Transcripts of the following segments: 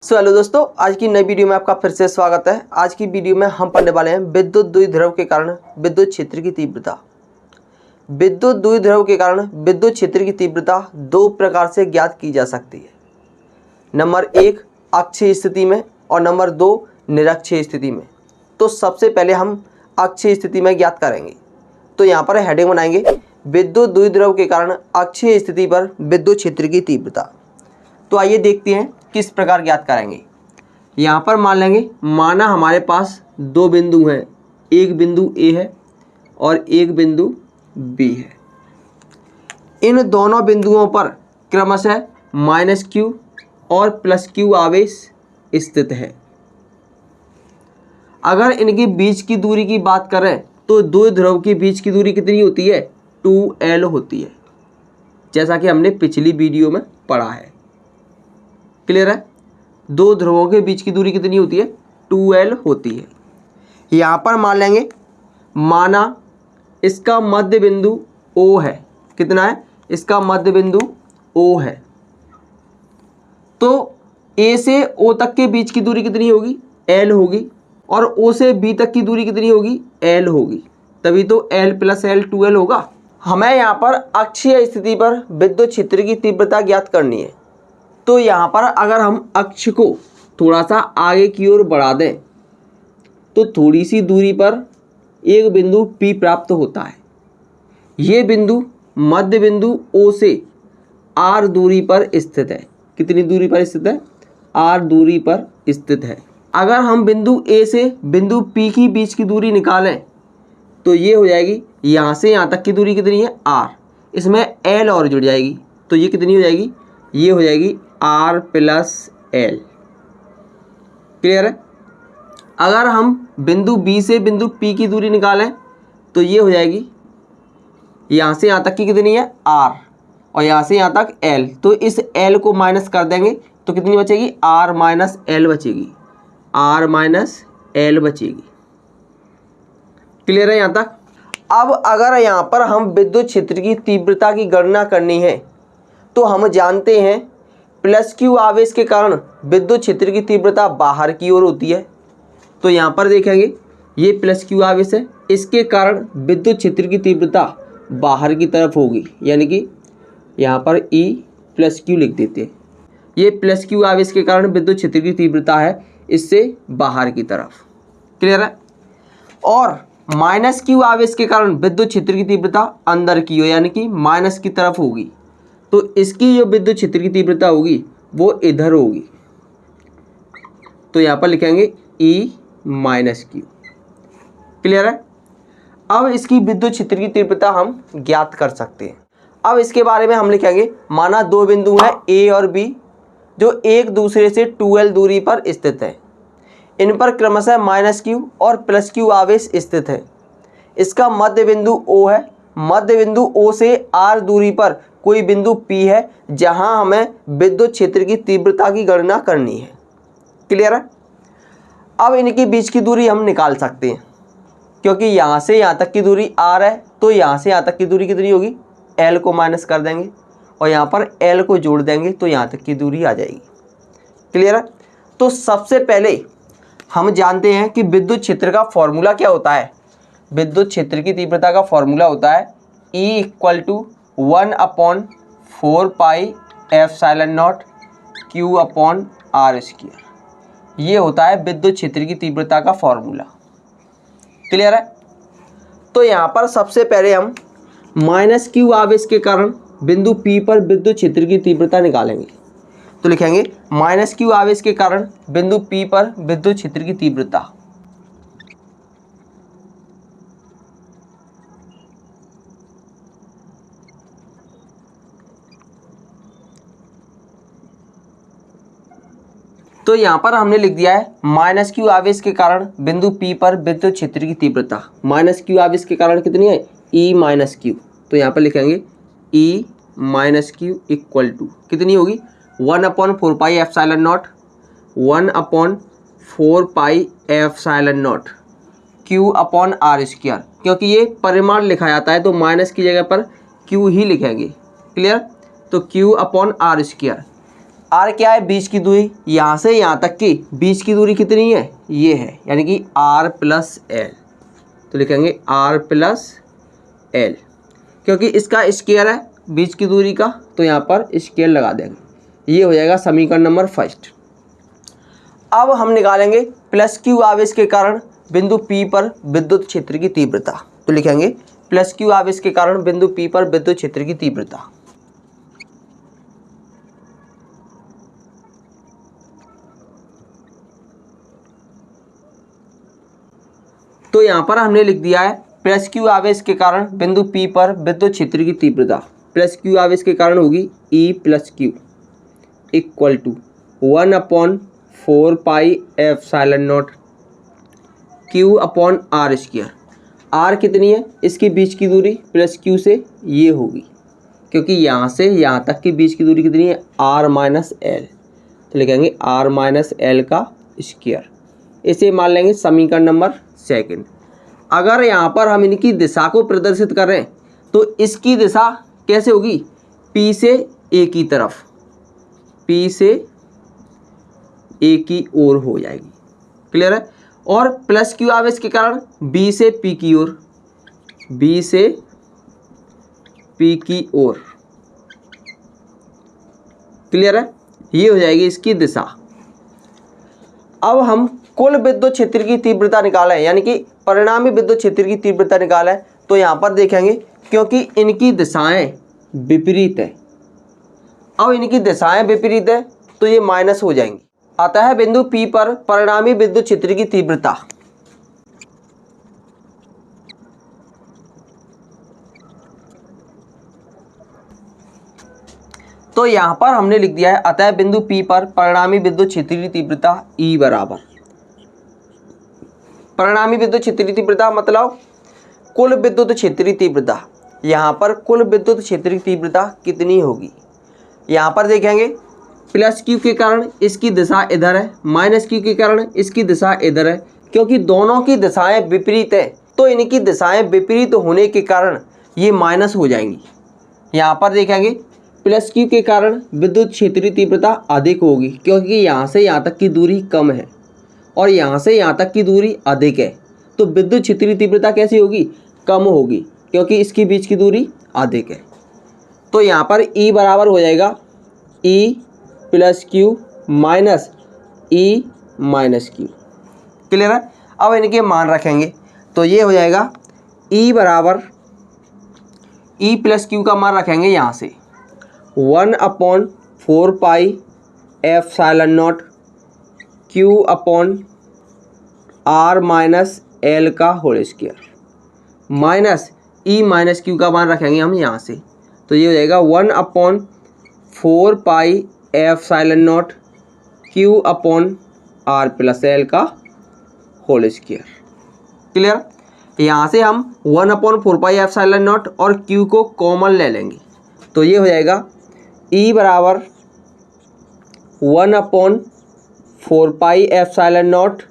Hello दोस्तों, आज की नई वीडियो में आपका फिर से स्वागत है। आज की वीडियो में हम पढ़ने वाले हैं विद्युत द्विध्रुव के कारण विद्युत क्षेत्र की तीव्रता। विद्युत द्विध्रुव के कारण विद्युत क्षेत्र की तीव्रता दो प्रकार से ज्ञात की जा सकती है। नंबर 1 अक्षीय स्थिति में और नंबर 2 निरक्षीय स्थिति में। तो सबसे पहले हम अक्षीय स्थिति में ज्ञात करेंगे। तो यहाँ पर हेडिंग बनाएंगे विद्युत द्विध्रुव के कारण अक्षीय स्थिति पर विद्युत क्षेत्र की तीव्रता। तो आइए देखते हैं किस प्रकार ज्ञात करेंगे। यहाँ पर मान लेंगे, माना हमारे पास दो बिंदु हैं, एक बिंदु ए है और एक बिंदु बी है। इन दोनों बिंदुओं पर क्रमशः -q और +q आवेश स्थित है। अगर इनके बीच की दूरी की बात करें तो द्विध्रुव के बीच की दूरी कितनी होती है? 2l होती है, जैसा कि हमने पिछली वीडियो में पढ़ा है। क्लियर है? दो ध्रुवों के बीच की दूरी कितनी होती है? 2l होती है। यहाँ पर मान लेंगे, माना इसका मध्य बिंदु O है। कितना है? इसका मध्य बिंदु O है। तो A से O तक के बीच की दूरी कितनी होगी? l होगी। और O से B तक की दूरी कितनी होगी? l होगी। तभी तो l + l 2l होगा। हमें यहाँ पर अक्षीय स्थिति पर विद्युत क्षेत्र की तीव्रता ज्ञात करनी है। तो यहाँ पर अगर हम अक्ष को थोड़ा सा आगे की ओर बढ़ा दें तो थोड़ी सी दूरी पर एक बिंदु P प्राप्त होता है। ये बिंदु मध्य बिंदु O से R दूरी पर स्थित है। कितनी दूरी पर स्थित है? R दूरी पर स्थित है। अगर हम बिंदु A से बिंदु P की बीच की दूरी निकालें तो ये हो जाएगी, यहाँ से यहाँ तक की दूरी कितनी है? R। इसमें L और जुड़ जाएगी तो ये कितनी हो जाएगी? ये हो जाएगी R + L। क्लियर है? अगर हम बिंदु B से बिंदु P की दूरी निकालें तो ये हो जाएगी, यहाँ से यहाँ तक की कितनी है? R और यहाँ से यहाँ तक L। तो इस L को माइनस कर देंगे तो कितनी बचेगी? R - L बचेगी। R - L बचेगी। क्लियर है यहाँ तक? अब अगर यहाँ पर हम विद्युत क्षेत्र की तीव्रता की गणना करनी है तो हम जानते हैं +q आवेश के कारण विद्युत क्षेत्र की तीव्रता बाहर की ओर होती है। तो यहाँ पर देखेंगे, ये +q आवेश है, इसके कारण विद्युत क्षेत्र की तीव्रता बाहर की तरफ होगी, यानी कि यहाँ पर E +q लिख देते हैं। ये +q आवेश के कारण विद्युत क्षेत्र की तीव्रता है इससे बाहर की तरफ। क्लियर है? और -q आवेश के कारण विद्युत क्षेत्र की तीव्रता अंदर की ओर, यानी कि माइनस की तरफ होगी। तो इसकी जो विद्युत क्षेत्र की तीव्रता होगी वो इधर होगी। तो यहाँ पर लिखेंगे E - q। क्लियर है? अब इसकी विद्युत क्षेत्र की तीव्रता हम ज्ञात कर सकते हैं। अब इसके बारे में हम लिखेंगे, माना दो बिंदु हैं A और B जो एक दूसरे से 2l दूरी पर स्थित है। इन पर क्रमशः -q और +q आवेश स्थित है। इसका मध्य बिंदु O है। मध्य बिंदु O से R दूरी पर कोई बिंदु P है जहां हमें विद्युत क्षेत्र की तीव्रता की गणना करनी है। क्लियर है? अब इनके बीच की दूरी हम निकाल सकते हैं, क्योंकि यहाँ से यहाँ तक की दूरी R है तो यहाँ से यहाँ तक की दूरी कितनी होगी? L को माइनस कर देंगे और यहाँ पर L को जोड़ देंगे तो यहाँ तक की दूरी आ जाएगी। क्लियर है? तो सबसे पहले हम जानते हैं कि विद्युत क्षेत्र का फॉर्मूला क्या होता है। विद्युत क्षेत्र की तीव्रता का फॉर्मूला होता है E = 1/4πε0 Q/R²। ये होता है विद्युत क्षेत्र की तीव्रता का फॉर्मूला। क्लियर है? तो यहाँ पर सबसे पहले हम -q आवेश के कारण बिंदु P पर विद्युत क्षेत्र की तीव्रता निकालेंगे। तो लिखेंगे -q आवेश के कारण बिंदु P पर विद्युत क्षेत्र की तीव्रता। तो यहाँ पर हमने लिख दिया है -q आवेश के कारण बिंदु P पर विद्युत क्षेत्र की तीव्रता। -q आवेश के कारण कितनी है? E - q। तो यहाँ पर लिखेंगे E - q = कितनी होगी? 1/4πε0 1/4πε0 Q/R²। क्योंकि ये परिमाण लिखा जाता है तो माइनस की जगह पर Q ही लिखेंगे। क्लियर? तो Q/R²। आर क्या है, बीच की दूरी, यहाँ से यहाँ तक की बीच की दूरी कितनी है, ये है, यानी कि आर प्लस एल। तो लिखेंगे आर प्लस एल, क्योंकि इसका स्क्वायर है बीच की दूरी का, तो यहाँ पर स्क्वायर लगा देंगे। ये हो जाएगा समीकरण नंबर फर्स्ट। अब हम निकालेंगे प्लस क्यू आवेश के कारण बिंदु P पर विद्युत क्षेत्र की तीव्रता। तो लिखेंगे प्लस क्यू आवेश के कारण बिंदु P पर विद्युत क्षेत्र की तीव्रता। तो यहाँ पर हमने लिख दिया है प्लस क्यू आवेश के कारण बिंदु P पर विद्युत क्षेत्र की तीव्रता। प्लस क्यू आवेश के कारण होगी E plus Q equal to 1/4 pi epsilon naught Q upon R square. R कितनी है, इसके बीच की दूरी प्लस क्यू से ये होगी, क्योंकि यहाँ से यहाँ तक की बीच की दूरी कितनी है, आर माइनस एल। तो लिखेंगे आर माइनस एल का स्क्वायर। इसे मान लेंगे समीकरण नंबर सेकंड। अगर यहाँ पर हम इनकी दिशा को प्रदर्शित कर रहे हैं तो इसकी दिशा कैसे होगी, P से A की तरफ, P से A की ओर हो जाएगी। क्लियर है। और प्लस क्यू आवेश के कारण B से P की ओर, B से P की ओर। क्लियर है, ये हो जाएगी इसकी दिशा। अब हम कुल विद्युत क्षेत्र की तीव्रता निकालें, यानी कि परिणामी विद्युत क्षेत्र की तीव्रता निकालें, तो यहाँ पर देखेंगे क्योंकि इनकी दिशाएं विपरीत है। अब इनकी दिशाएं विपरीत है तो ये माइनस हो जाएंगी। आता है बिंदु P पर परिणामी विद्युत क्षेत्र की तीव्रता। तो यहाँ पर हमने लिख दिया है अतः बिंदु P पर परिणामी विद्युत क्षेत्र की तीव्रता E बराबर, परिणामी विद्युत क्षेत्र की तीव्रता मतलब कुल विद्युत क्षेत्र की तीव्रता। यहाँ पर कुल विद्युत क्षेत्र की तीव्रता कितनी होगी, यहाँ पर देखेंगे प्लस क्यू के कारण इसकी दिशा इधर है, माइनस क्यू के कारण इसकी दिशा इधर है। क्योंकि दोनों की दिशाएं विपरीत है तो इनकी दिशाएं विपरीत होने के कारण ये माइनस हो जाएंगी। यहाँ पर देखेंगे प्लस क्यू के कारण विद्युत क्षेत्र की तीव्रता अधिक होगी, क्योंकि यहाँ से यहाँ तक की दूरी कम है और यहाँ से यहाँ तक की दूरी अधिक है, तो विद्युत क्षेत्र की तीव्रता कैसी होगी, कम होगी, क्योंकि इसके बीच की दूरी अधिक है। तो यहाँ पर E बराबर हो जाएगा E plus Q minus E minus Q. Clear है। अब इनके मान रखेंगे तो ये हो जाएगा E बराबर E प्लस क्यू का मान रखेंगे यहाँ से 1/4 pi epsilon naught Q upon R minus L का whole square minus E minus Q का मान रखेंगे हम यहाँ से, तो ये हो जाएगा 1/4 pi epsilon naught Q upon R plus L का होल स्क्वायर। क्लियर। यहाँ से हम 1/4 पाई एप्सिलॉन नॉट और Q को कॉमन ले लेंगे, तो ये हो जाएगा E बराबर 1/4 pi epsilon not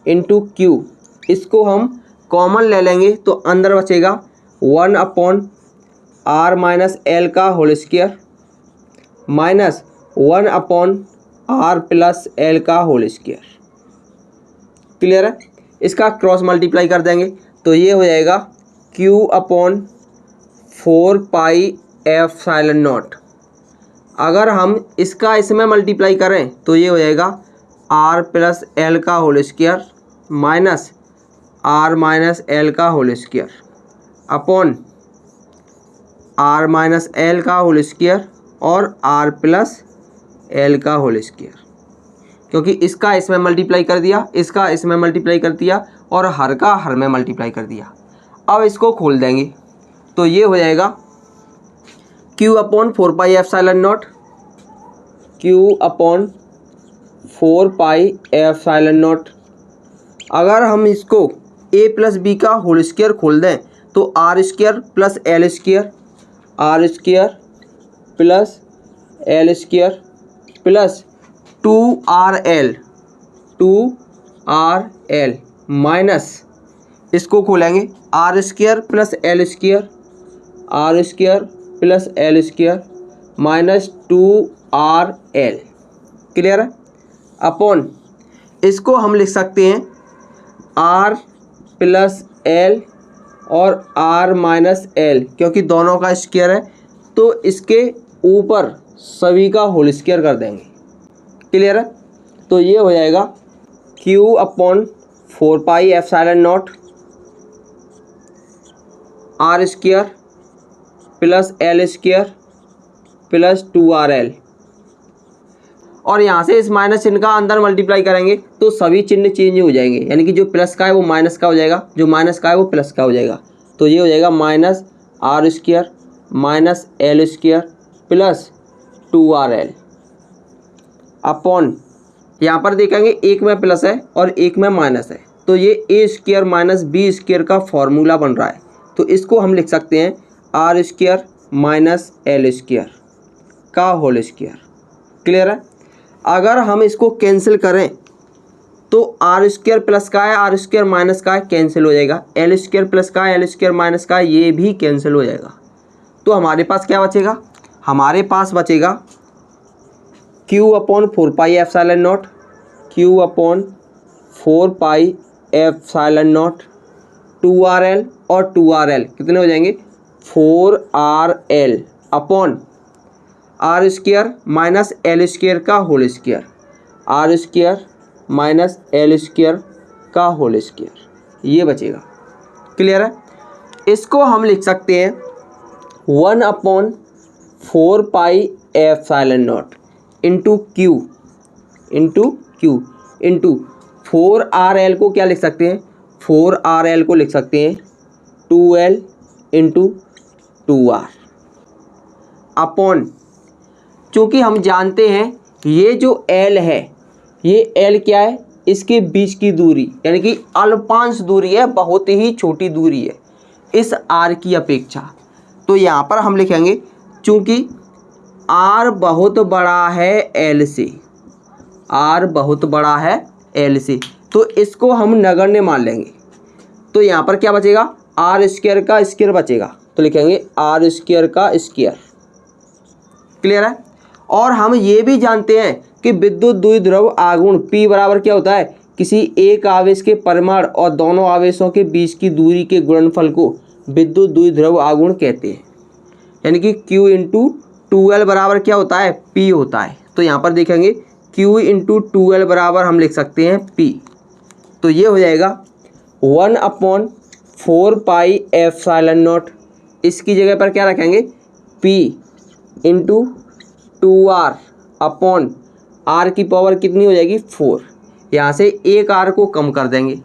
into Q। इसको हम कॉमन ले लेंगे तो अंदर बचेगा 1/R माइनस L का whole square minus 1/R plus L का होल स्क्वायर। क्लियर है। इसका क्रॉस मल्टीप्लाई कर देंगे तो ये हो जाएगा Q/4 पाई एप्सिलॉन नॉट। अगर हम इसका इसमें मल्टीप्लाई करें तो ये हो जाएगा R प्लस L का whole square minus R minus L का whole square upon R minus L का होल स्क्वायर और R प्लस L का होल स्क्वायर, क्योंकि इसका इसमें मल्टीप्लाई कर दिया, इसका इसमें मल्टीप्लाई कर दिया और हर का हर में मल्टीप्लाई कर दिया। अब इसको खोल देंगे तो ये हो जाएगा Q/4 pi epsilon not Q/4 pi epsilon not. अगर हम इसको A प्लस B का होल स्क्वायर खोल दें तो R square plus L square, R square plus L square plus 2RL minus इसको खोलेंगे R square plus L square, R square plus L square minus 2RL। Clear है। Upon इसको हम लिख सकते हैं R प्लस L और R माइनस L, क्योंकि दोनों का स्क्वायर है तो इसके ऊपर सभी का होल स्क्वायर कर देंगे। क्लियर है। तो ये हो जाएगा Q upon 4 pi epsilon not R square plus L square plus 2RL, और यहाँ से इस माइनस चिन्ह का अंदर मल्टीप्लाई करेंगे तो सभी चिन्ह चेंज हो जाएंगे, यानी कि जो प्लस का है वो माइनस का हो जाएगा, जो माइनस का है वो प्लस का हो जाएगा। तो ये हो जाएगा minus R square minus L square plus 2RL upon, यहाँ पर देखेंगे एक में प्लस है और एक में माइनस है, तो ये A square minus B square का फॉर्मूला बन रहा है। तो इसको हम लिख सकते हैं R square minus L square का होल स्क्वायर। क्लियर है। अगर हम इसको कैंसिल करें तो R स्क्वायर प्लस का है R स्क्वायर माइनस का है कैंसिल हो जाएगा, L स्क्वायर प्लस का है L स्क्वायर माइनस का है ये भी कैंसिल हो जाएगा। तो हमारे पास क्या बचेगा, हमारे पास बचेगा Q upon 4 pi epsilon naught, Q upon 4 pi epsilon naught 2RL और 2RL कितने हो जाएंगे 4RL upon R square minus L square का whole square, R square minus L square का होल स्क्वायर, ये बचेगा। क्लियर है। इसको हम लिख सकते हैं 1 upon 4 pi epsilon not into Q into 4RL को क्या लिख सकते हैं, 4RL को लिख सकते हैं 2L इंटू 2R अपॉन, चूँकि हम जानते हैं ये जो L है ये L क्या है, इसके बीच की दूरी यानी कि अल्पांश दूरी है, बहुत ही छोटी दूरी है इस R की अपेक्षा। तो यहाँ पर हम लिखेंगे चूँकि R बहुत बड़ा है L से, R बहुत बड़ा है L से, तो इसको हम नगण्य मान लेंगे। तो यहाँ पर क्या बचेगा, R स्क्वायर का स्क्वायर बचेगा, तो लिखेंगे R स्क्वायर का स्क्वायर। क्लियर है। और हम ये भी जानते हैं कि विद्युत द्विध्रुव आघूर्ण P बराबर क्या होता है, किसी एक आवेश के परिमाण और दोनों आवेशों के बीच की दूरी के गुणनफल को विद्युत द्विध्रुव आघूर्ण कहते हैं। यानी कि Q इंटू 2L बराबर क्या होता है, P होता है। तो यहाँ पर देखेंगे Q इंटू 2L बराबर हम लिख सकते हैं P। तो ये हो जाएगा 1 अपॉन 4 पाई एप्सिलॉन नॉट, इसकी जगह पर क्या रखेंगे P into 2R upon R की पावर कितनी हो जाएगी 4, यहाँ से एक R को कम कर देंगे।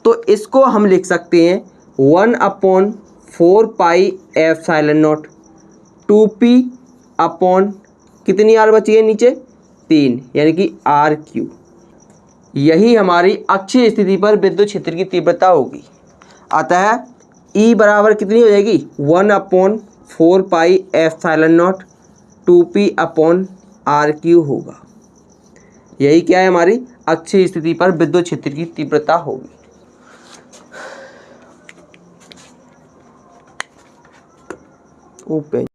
तो इसको हम लिख सकते हैं 1 upon 4 pi epsilon not 2P upon कितनी R बची है नीचे 3, यानी कि RQ। यही हमारी अक्षीय स्थिति पर विद्युत क्षेत्र की तीव्रता होगी। अतः E बराबर कितनी हो जाएगी 1 upon 4 pi epsilon not 2P upon RQ होगा। यही क्या है, हमारी अक्षीय स्थिति पर विद्युत क्षेत्र की तीव्रता होगी। ओपन।